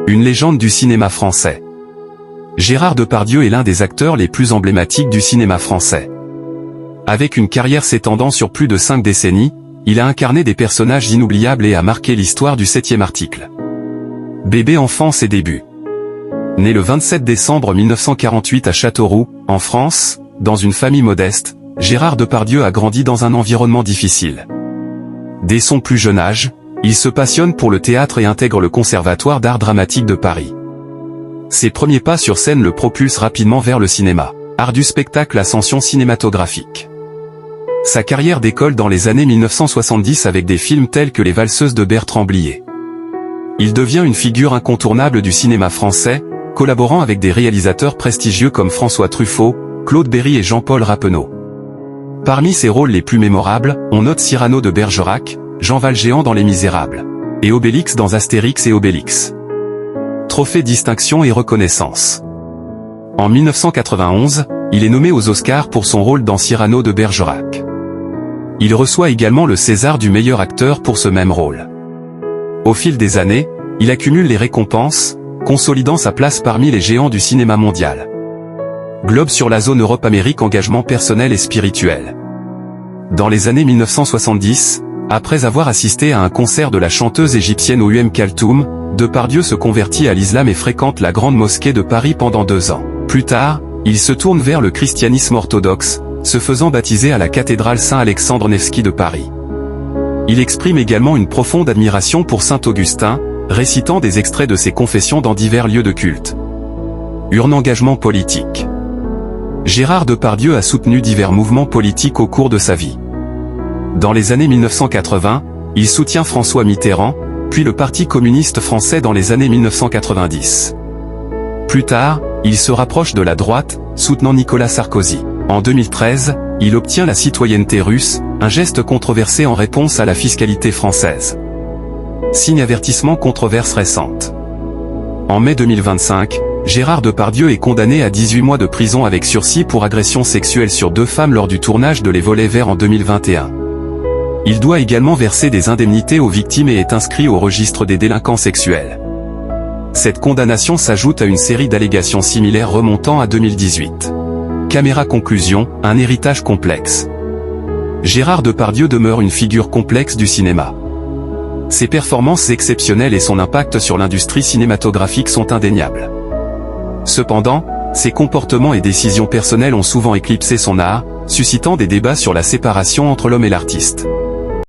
Une légende du cinéma français. Gérard Depardieu est l'un des acteurs les plus emblématiques du cinéma français. Avec une carrière s'étendant sur plus de 5 décennies, il a incarné des personnages inoubliables et a marqué l'histoire du 7e article. Bébé enfance et début. Né le 27 décembre 1948 à Châteauroux, en France, dans une famille modeste, Gérard Depardieu a grandi dans un environnement difficile. Dès son plus jeune âge, il se passionne pour le théâtre et intègre le Conservatoire d'art dramatique de Paris. Ses premiers pas sur scène le propulsent rapidement vers le cinéma, art du spectacle ascension cinématographique. Sa carrière décolle dans les années 1970 avec des films tels que Les Valseuses de Bertrand Blier. Il devient une figure incontournable du cinéma français, collaborant avec des réalisateurs prestigieux comme François Truffaut, Claude Berry et Jean-Paul Rappeneau. Parmi ses rôles les plus mémorables, on note Cyrano de Bergerac, Jean Valjean dans Les Misérables, et Obélix dans Astérix et Obélix. Trophée distinction et reconnaissance. En 1991, il est nommé aux Oscars pour son rôle dans Cyrano de Bergerac. Il reçoit également le César du meilleur acteur pour ce même rôle. Au fil des années, il accumule les récompenses, consolidant sa place parmi les géants du cinéma mondial. Globe sur la zone Europe-Amérique, engagement personnel et spirituel. Dans les années 1970, après avoir assisté à un concert de la chanteuse égyptienne Kaltoum, Depardieu se convertit à l'islam et fréquente la Grande Mosquée de Paris pendant 2 ans. Plus tard, il se tourne vers le christianisme orthodoxe, se faisant baptiser à la cathédrale Saint-Alexandre Nevski de Paris. Il exprime également une profonde admiration pour saint Augustin, récitant des extraits de ses confessions dans divers lieux de culte. Un engagement politique. Gérard Depardieu a soutenu divers mouvements politiques au cours de sa vie. Dans les années 1980, il soutient François Mitterrand, puis le Parti communiste français dans les années 1990. Plus tard, il se rapproche de la droite, soutenant Nicolas Sarkozy. En 2013, il obtient la citoyenneté russe, un geste controversé en réponse à la fiscalité française. Signe avertissement controverse récente. En mai 2025, Gérard Depardieu est condamné à 18 mois de prison avec sursis pour agression sexuelle sur 2 femmes lors du tournage de Les Volets Verts en 2021. Il doit également verser des indemnités aux victimes et est inscrit au registre des délinquants sexuels. Cette condamnation s'ajoute à une série d'allégations similaires remontant à 2018. Caméra conclusion, un héritage complexe. Gérard Depardieu demeure une figure complexe du cinéma. Ses performances exceptionnelles et son impact sur l'industrie cinématographique sont indéniables. Cependant, ses comportements et décisions personnelles ont souvent éclipsé son art, suscitant des débats sur la séparation entre l'homme et l'artiste.